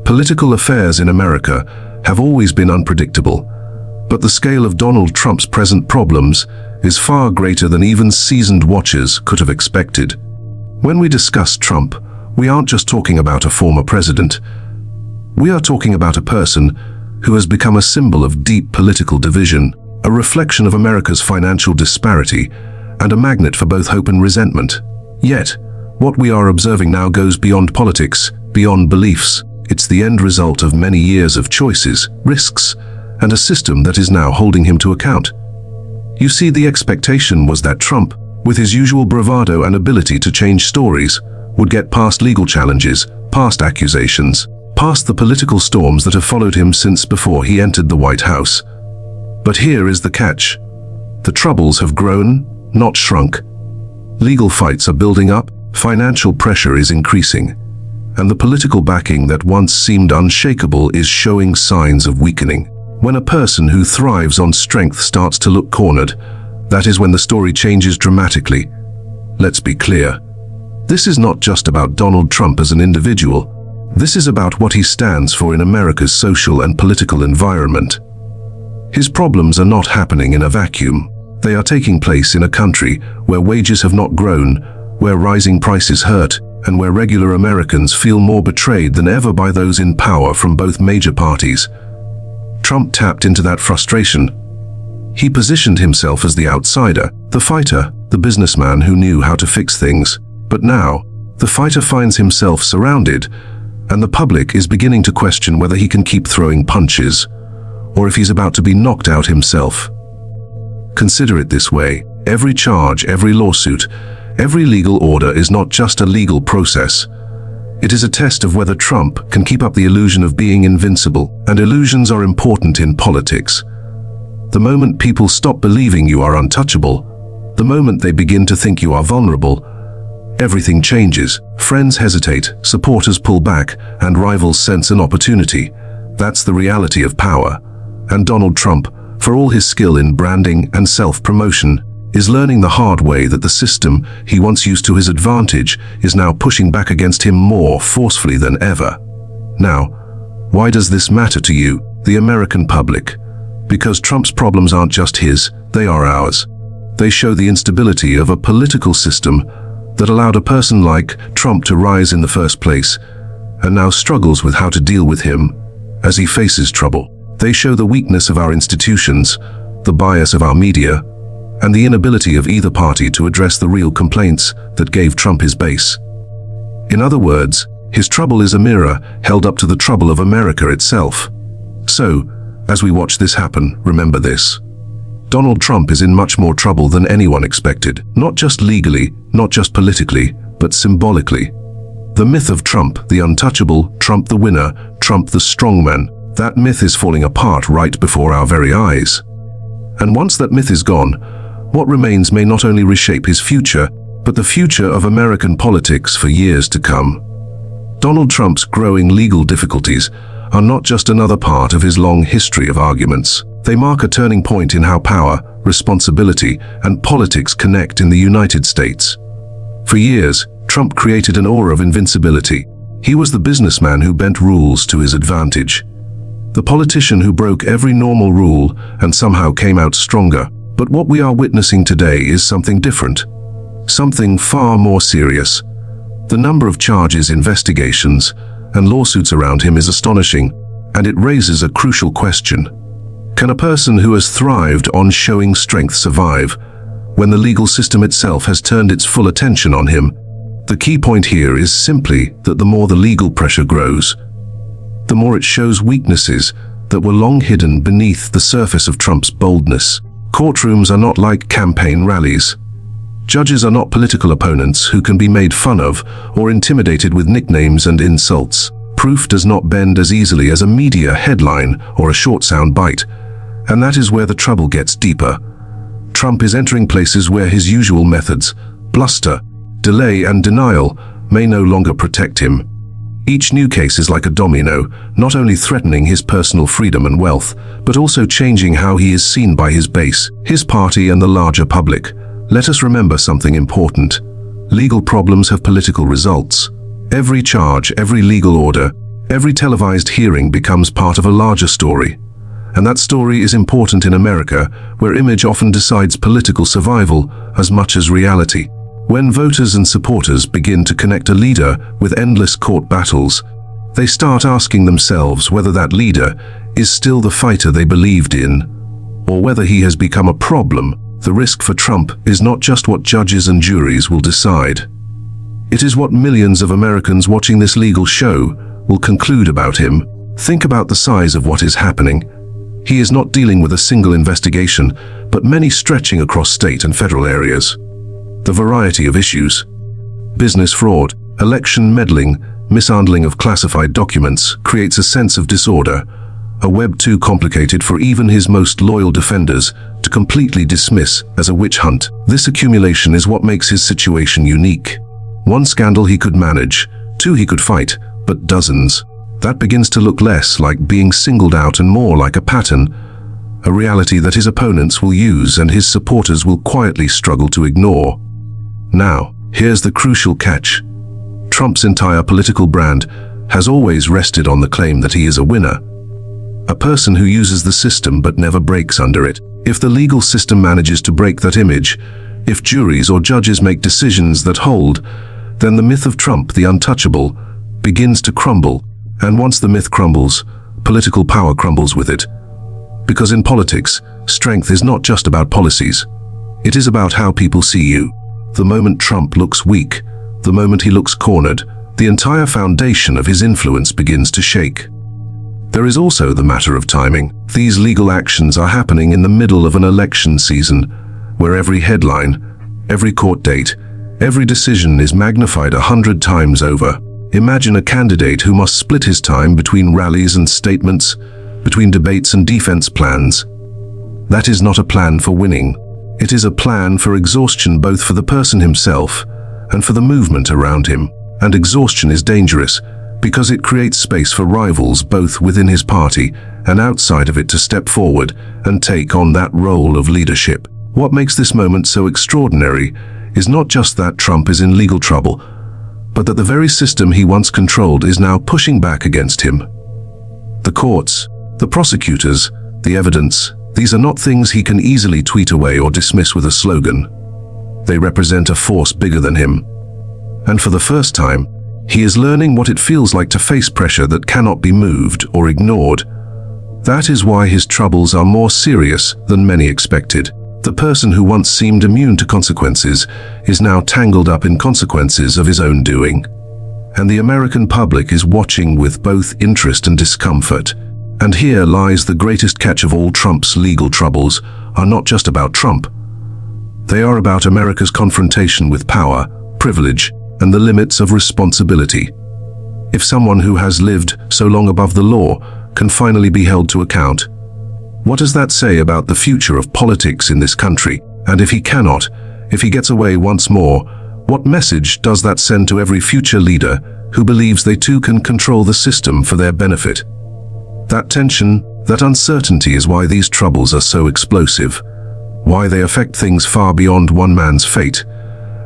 Political affairs in America have always been unpredictable, but the scale of Donald Trump's present problems is far greater than even seasoned watchers could have expected. When we discuss Trump, we aren't just talking about a former president. We are talking about a person who has become a symbol of deep political division, a reflection of America's financial disparity, and a magnet for both hope and resentment. Yet, what we are observing now goes beyond politics, beyond beliefs. It's the end result of many years of choices, risks, and a system that is now holding him to account. You see, the expectation was that Trump, with his usual bravado and ability to change stories, would get past legal challenges, past accusations, past the political storms that have followed him since before he entered the White House. But here is the catch. The troubles have grown, not shrunk. Legal fights are building up, financial pressure is increasing, and the political backing that once seemed unshakable is showing signs of weakening. When a person who thrives on strength starts to look cornered, that is when the story changes dramatically. Let's be clear. This is not just about Donald Trump as an individual. This is about what he stands for in America's social and political environment. His problems are not happening in a vacuum. They are taking place in a country where wages have not grown, where rising prices hurt, and where regular Americans feel more betrayed than ever by those in power from both major parties. Trump tapped into that frustration. He positioned himself as the outsider, the fighter, the businessman who knew how to fix things. But now, the fighter finds himself surrounded, and the public is beginning to question whether he can keep throwing punches, or if he's about to be knocked out himself. Consider it this way: every charge, every lawsuit, every legal order is not just a legal process. It is a test of whether Trump can keep up the illusion of being invincible, and illusions are important in politics. The moment people stop believing you are untouchable, the moment they begin to think you are vulnerable, everything changes. Friends hesitate, supporters pull back, and rivals sense an opportunity. That's the reality of power. And Donald Trump, for all his skill in branding and self-promotion, is learning the hard way that the system he once used to his advantage is now pushing back against him more forcefully than ever. Now, why does this matter to you, the American public? Because Trump's problems aren't just his, they are ours. They show the instability of a political system that allowed a person like Trump to rise in the first place, and now struggles with how to deal with him as he faces trouble. They show the weakness of our institutions, the bias of our media, and the inability of either party to address the real complaints that gave Trump his base. In other words, his trouble is a mirror held up to the trouble of America itself. So, as we watch this happen, remember this. Donald Trump is in much more trouble than anyone expected, not just legally, not just politically, but symbolically. The myth of Trump, the untouchable, Trump the winner, Trump the strongman, that myth is falling apart right before our very eyes. And once that myth is gone, what remains may not only reshape his future, but the future of American politics for years to come. Donald Trump's growing legal difficulties are not just another part of his long history of arguments. They mark a turning point in how power, responsibility, and politics connect in the United States. For years, Trump created an aura of invincibility. He was the businessman who bent rules to his advantage, the politician who broke every normal rule and somehow came out stronger. But what we are witnessing today is something different, something far more serious. The number of charges, investigations, and lawsuits around him is astonishing, and it raises a crucial question. Can a person who has thrived on showing strength survive when the legal system itself has turned its full attention on him? The key point here is simply that the more the legal pressure grows, the more it shows weaknesses that were long hidden beneath the surface of Trump's boldness. Courtrooms are not like campaign rallies. Judges are not political opponents who can be made fun of or intimidated with nicknames and insults. Proof does not bend as easily as a media headline or a short sound bite, and that is where the trouble gets deeper. Trump is entering places where his usual methods, bluster, delay, and denial, may no longer protect him. Each new case is like a domino, not only threatening his personal freedom and wealth, but also changing how he is seen by his base, his party, and the larger public. Let us remember something important. Legal problems have political results. Every charge, every legal order, Every televised hearing becomes part of a larger story. And that story is important in America, where image often decides political survival as much as reality. When voters and supporters begin to connect a leader with endless court battles, they start asking themselves whether that leader is still the fighter they believed in, or whether he has become a problem. The risk for Trump is not just what judges and juries will decide. It is what millions of Americans watching this legal show will conclude about him. Think about the size of what is happening. He is not dealing with a single investigation, but many stretching across state and federal areas. The variety of issues: business fraud, election meddling, mishandling of classified documents creates a sense of disorder, a web too complicated for even his most loyal defenders to completely dismiss as a witch hunt. This accumulation is what makes his situation unique. One scandal he could manage, two he could fight, but dozens. That begins to look less like being singled out and more like a pattern, a reality that his opponents will use and his supporters will quietly struggle to ignore. Now, here's the crucial catch. Trump's entire political brand has always rested on the claim that he is a winner, a person who uses the system but never breaks under it. If the legal system manages to break that image, if juries or judges make decisions that hold, then the myth of Trump, the untouchable, begins to crumble. And once the myth crumbles, political power crumbles with it. Because in politics, strength is not just about policies. It is about how people see you. The moment Trump looks weak, the moment he looks cornered, the entire foundation of his influence begins to shake. There is also the matter of timing. These legal actions are happening in the middle of an election season, where every headline, every court date, every decision is magnified 100 times over. Imagine a candidate who must split his time between rallies and statements, between debates and defense plans. That is not a plan for winning. It is a plan for exhaustion, both for the person himself and for the movement around him. And exhaustion is dangerous because it creates space for rivals both within his party and outside of it to step forward and take on that role of leadership. What makes this moment so extraordinary is not just that Trump is in legal trouble, but that the very system he once controlled is now pushing back against him. The courts, the prosecutors, the evidence, these are not things he can easily tweet away or dismiss with a slogan. They represent a force bigger than him. And for the first time, he is learning what it feels like to face pressure that cannot be moved or ignored. That is why his troubles are more serious than many expected. The person who once seemed immune to consequences is now tangled up in consequences of his own doing. And the American public is watching with both interest and discomfort. And here lies the greatest catch of all. Trump's legal troubles are not just about Trump. They are about America's confrontation with power, privilege, and the limits of responsibility. If someone who has lived so long above the law can finally be held to account, what does that say about the future of politics in this country? And if he cannot, if he gets away once more, what message does that send to every future leader who believes they too can control the system for their benefit? That tension, that uncertainty is why these troubles are so explosive, why they affect things far beyond one man's fate,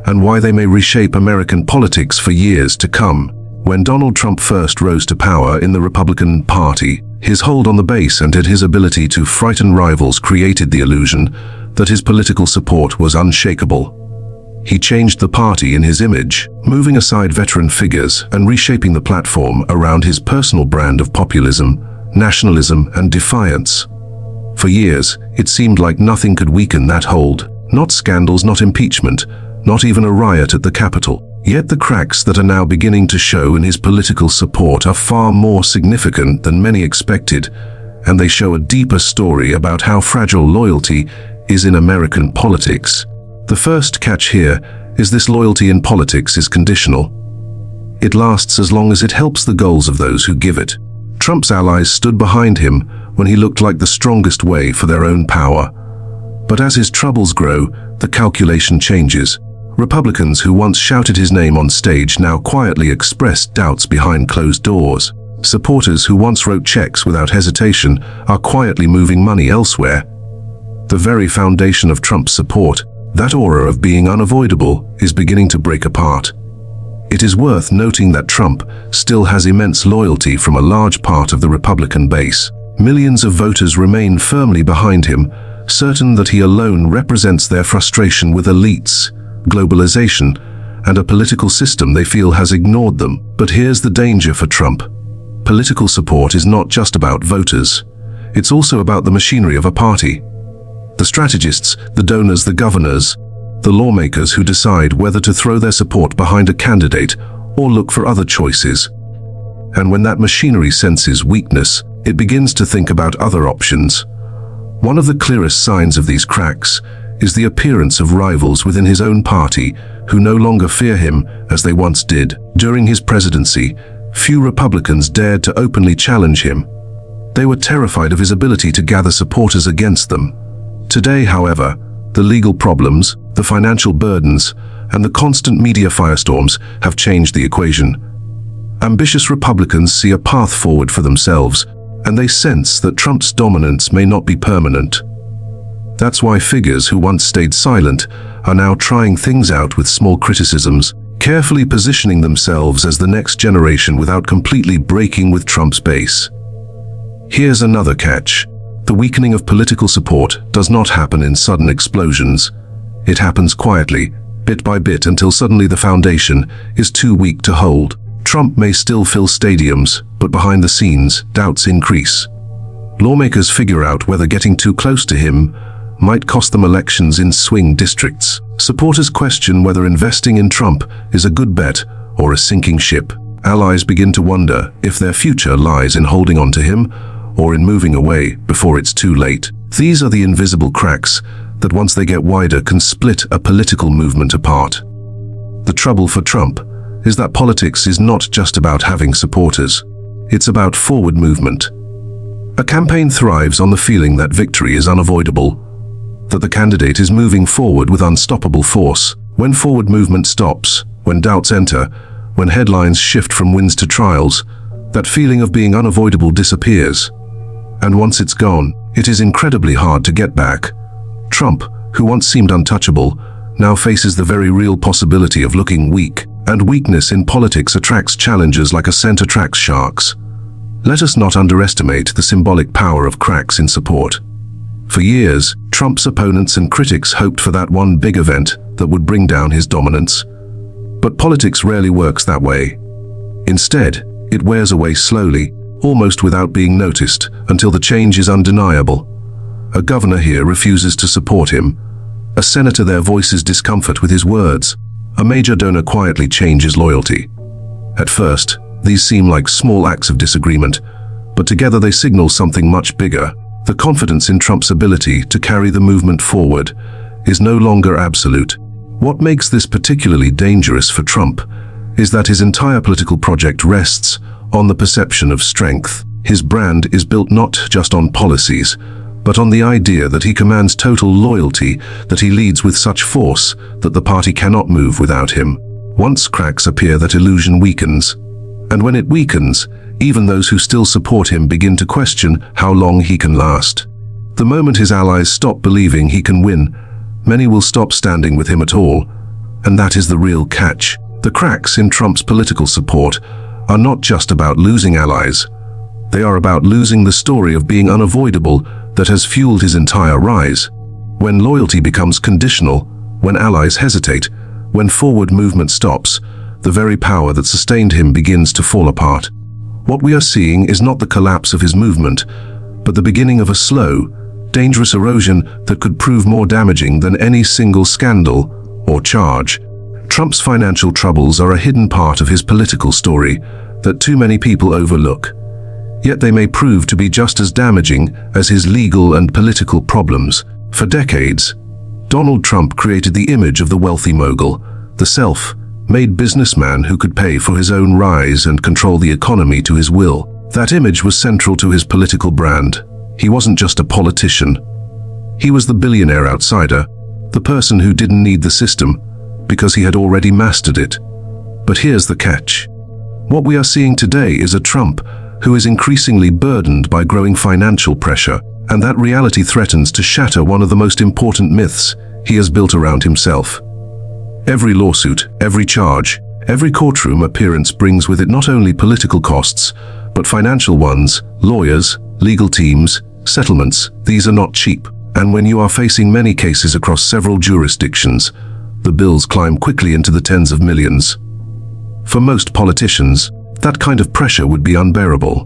and why they may reshape American politics for years to come. When Donald Trump first rose to power in the Republican Party, his hold on the base and his ability to frighten rivals created the illusion that his political support was unshakable. He changed the party in his image, moving aside veteran figures and reshaping the platform around his personal brand of populism, nationalism, and defiance. For years, it seemed like nothing could weaken that hold. Not scandals, not impeachment, not even a riot at the Capitol. Yet the cracks that are now beginning to show in his political support are far more significant than many expected, and they show a deeper story about how fragile loyalty is in American politics. The first catch here is this: loyalty in politics is conditional. It lasts as long as it helps the goals of those who give it. Trump's allies stood behind him when he looked like the strongest way for their own power. But as his troubles grow, the calculation changes. Republicans who once shouted his name on stage now quietly express doubts behind closed doors. Supporters who once wrote checks without hesitation are quietly moving money elsewhere. The very foundation of Trump's support, that aura of being unavoidable, is beginning to break apart. It is worth noting that Trump still has immense loyalty from a large part of the Republican base. Millions of voters remain firmly behind him, certain that he alone represents their frustration with elites, globalization, and a political system they feel has ignored them. But here's the danger for Trump. Political support is not just about voters. It's also about the machinery of a party. The strategists, the donors, the governors, the lawmakers who decide whether to throw their support behind a candidate or look for other choices. And when that machinery senses weakness, it begins to think about other options. One of the clearest signs of these cracks is the appearance of rivals within his own party who no longer fear him as they once did. During his presidency, few Republicans dared to openly challenge him. They were terrified of his ability to gather supporters against them. Today, however, the legal problems, the financial burdens, and the constant media firestorms have changed the equation. Ambitious Republicans see a path forward for themselves, and they sense that Trump's dominance may not be permanent. That's why figures who once stayed silent are now trying things out with small criticisms, carefully positioning themselves as the next generation without completely breaking with Trump's base. Here's another catch. The weakening of political support does not happen in sudden explosions. It happens quietly, bit by bit, until suddenly the foundation is too weak to hold. Trump may still fill stadiums, but behind the scenes, doubts increase. Lawmakers figure out whether getting too close to him might cost them elections in swing districts. Supporters question whether investing in Trump is a good bet or a sinking ship. Allies begin to wonder if their future lies in holding on to him or in moving away before it's too late. These are the invisible cracks that, once they get wider, can split a political movement apart. The trouble for Trump is that politics is not just about having supporters. It's about forward movement. A campaign thrives on the feeling that victory is unavoidable, that the candidate is moving forward with unstoppable force. When forward movement stops, when doubts enter, when headlines shift from wins to trials, that feeling of being unavoidable disappears. And once it's gone, it is incredibly hard to get back. Trump, who once seemed untouchable, now faces the very real possibility of looking weak. And weakness in politics attracts challengers like a scent attracts sharks. Let us not underestimate the symbolic power of cracks in support. For years, Trump's opponents and critics hoped for that one big event that would bring down his dominance. But politics rarely works that way. Instead, it wears away slowly, almost without being noticed, until the change is undeniable. A governor here refuses to support him. A senator there voices discomfort with his words. A major donor quietly changes loyalty. At first, these seem like small acts of disagreement, but together they signal something much bigger. The confidence in Trump's ability to carry the movement forward is no longer absolute. What makes this particularly dangerous for Trump is that his entire political project rests on the perception of strength. His brand is built not just on policies, but on the idea that he commands total loyalty, that he leads with such force that the party cannot move without him. Once cracks appear, that illusion weakens. And when it weakens, even those who still support him begin to question how long he can last. The moment his allies stop believing he can win, many will stop standing with him at all. And that is the real catch. The cracks in Trump's political support are not just about losing allies. They are about losing the story of being unavoidable that has fueled his entire rise. When loyalty becomes conditional, when allies hesitate, when forward movement stops, the very power that sustained him begins to fall apart. What we are seeing is not the collapse of his movement, but the beginning of a slow, dangerous erosion that could prove more damaging than any single scandal or charge. Trump's financial troubles are a hidden part of his political story that too many people overlook. Yet they may prove to be just as damaging as his legal and political problems. For decades, Donald Trump created the image of the wealthy mogul, the self-made businessman who could pay for his own rise and control the economy to his will. That image was central to his political brand. He wasn't just a politician. He was the billionaire outsider, the person who didn't need the system because he had already mastered it. But here's the catch. What we are seeing today is a Trump who is increasingly burdened by growing financial pressure, and that reality threatens to shatter one of the most important myths he has built around himself. Every lawsuit, every charge, Every courtroom appearance brings with it not only political costs, but financial ones, lawyers, legal teams, settlements. These are not cheap. And when you are facing many cases across several jurisdictions, the bills climb quickly into the tens of millions. For most politicians, that kind of pressure would be unbearable.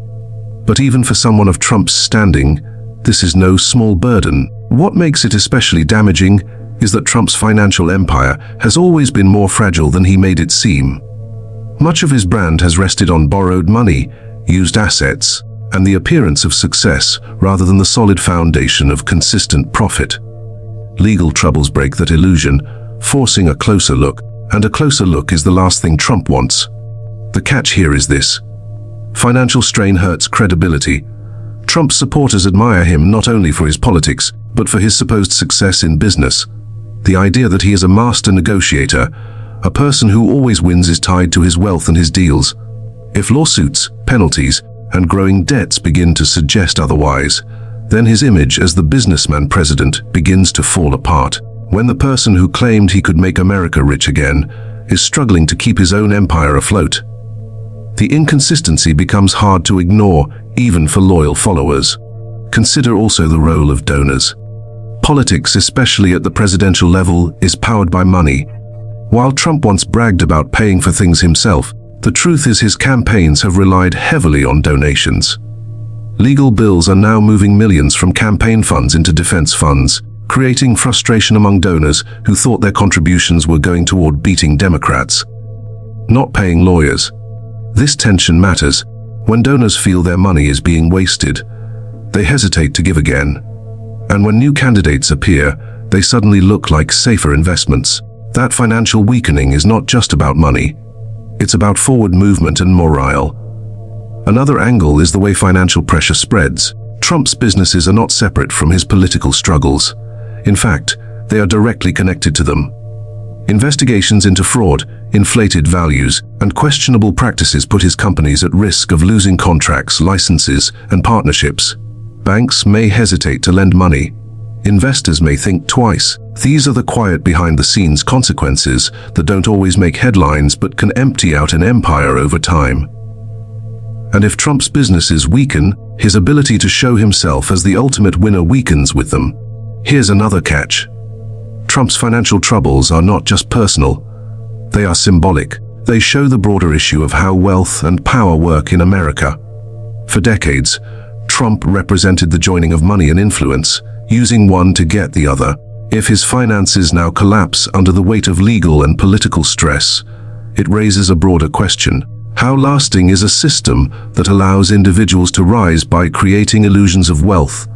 But even for someone of Trump's standing, this is no small burden. What makes it especially damaging is that Trump's financial empire has always been more fragile than he made it seem. Much of his brand has rested on borrowed money, used assets, and the appearance of success rather than the solid foundation of consistent profit. Legal troubles break that illusion, forcing a closer look, and a closer look is the last thing Trump wants. The catch here is this: financial strain hurts credibility. Trump's supporters admire him not only for his politics, but for his supposed success in business. The idea that he is a master negotiator, a person who always wins, is tied to his wealth and his deals. If lawsuits, penalties, and growing debts begin to suggest otherwise, then his image as the businessman president begins to fall apart. When the person who claimed he could make America rich again is struggling to keep his own empire afloat, the inconsistency becomes hard to ignore, even for loyal followers. Consider also the role of donors. Politics, especially at the presidential level, is powered by money. While Trump once bragged about paying for things himself, the truth is his campaigns have relied heavily on donations. Legal bills are now moving millions from campaign funds into defense funds, creating frustration among donors who thought their contributions were going toward beating Democrats, not paying lawyers. This tension matters. When donors feel their money is being wasted, they hesitate to give again. And when new candidates appear, they suddenly look like safer investments. That financial weakening is not just about money. It's about forward movement and morale. Another angle is the way financial pressure spreads. Trump's businesses are not separate from his political struggles. In fact, they are directly connected to them. Investigations into fraud, inflated values, and questionable practices put his companies at risk of losing contracts, licenses, and partnerships. Banks may hesitate to lend money. Investors may think twice. These are the quiet behind-the-scenes consequences that don't always make headlines but can empty out an empire over time. And if Trump's businesses weaken, his ability to show himself as the ultimate winner weakens with them. Here's another catch. Trump's financial troubles are not just personal. They are symbolic. They show the broader issue of how wealth and power work in America. For decades, Trump represented the joining of money and influence, using one to get the other. If his finances now collapse under the weight of legal and political stress, it raises a broader question. How lasting is a system that allows individuals to rise by creating illusions of wealth,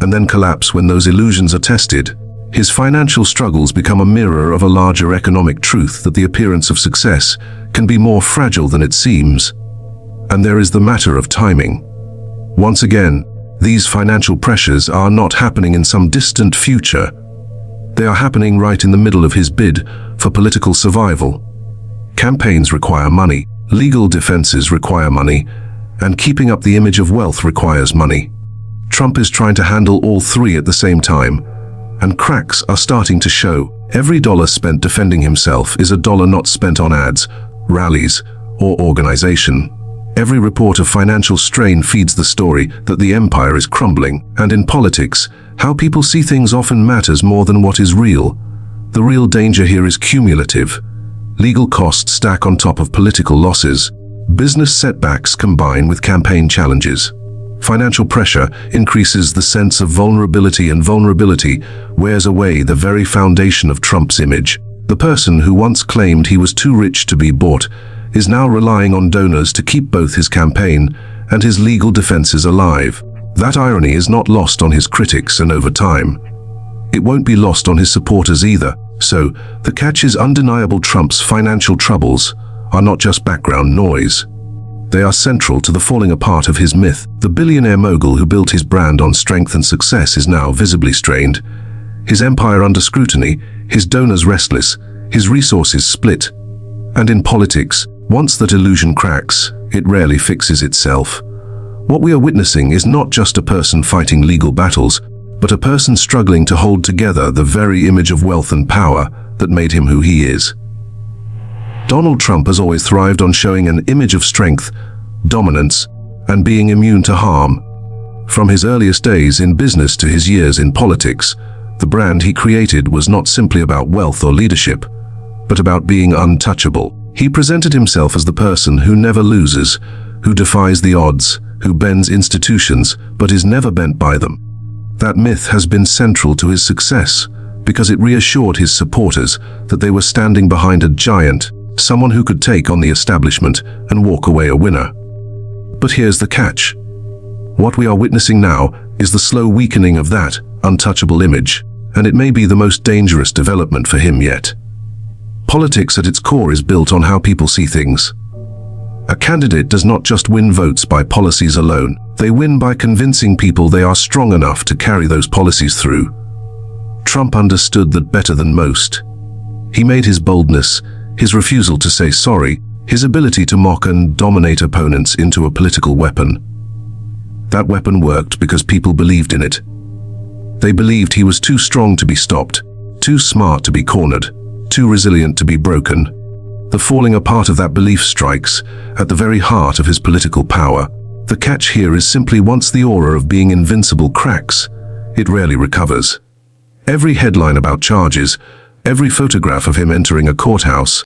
and then collapse when those illusions are tested? His financial struggles become a mirror of a larger economic truth that the appearance of success can be more fragile than it seems. And there is the matter of timing. Once again, these financial pressures are not happening in some distant future. They are happening right in the middle of his bid for political survival. Campaigns require money, legal defenses require money, and keeping up the image of wealth requires money. Trump is trying to handle all three at the same time, and cracks are starting to show. Every dollar spent defending himself is a dollar not spent on ads, rallies, or organization. Every report of financial strain feeds the story that the empire is crumbling. And in politics, how people see things often matters more than what is real. The real danger here is cumulative. Legal costs stack on top of political losses. Business setbacks combine with campaign challenges. Financial pressure increases the sense of vulnerability, and vulnerability wears away the very foundation of Trump's image. The person who once claimed he was too rich to be bought is now relying on donors to keep both his campaign and his legal defenses alive. That irony is not lost on his critics, and over time, it won't be lost on his supporters either. So, the catch is undeniable. Trump's financial troubles are not just background noise. They are central to the falling apart of his myth. The billionaire mogul who built his brand on strength and success is now visibly strained. His empire under scrutiny, his donors restless, his resources split. And in politics, once that illusion cracks, it rarely fixes itself. What we are witnessing is not just a person fighting legal battles, but a person struggling to hold together the very image of wealth and power that made him who he is. Donald Trump has always thrived on showing an image of strength, dominance, and being immune to harm. From his earliest days in business to his years in politics, the brand he created was not simply about wealth or leadership, but about being untouchable. He presented himself as the person who never loses, who defies the odds, who bends institutions, but is never bent by them. That myth has been central to his success, because it reassured his supporters that they were standing behind a giant, someone who could take on the establishment and walk away a winner. But here's the catch. What we are witnessing now is the slow weakening of that untouchable image, and it may be the most dangerous development for him yet. Politics at its core is built on how people see things. A candidate does not just win votes by policies alone. They win by convincing people they are strong enough to carry those policies through. Trump understood that better than most. He made his boldness, his refusal to say sorry, his ability to mock and dominate opponents into a political weapon. That weapon worked because people believed in it. They believed he was too strong to be stopped, too smart to be cornered, too resilient to be broken. The falling apart of that belief strikes at the very heart of his political power. The catch here is simply once the aura of being invincible cracks, it rarely recovers. Every headline about charges, every photograph of him entering a courthouse,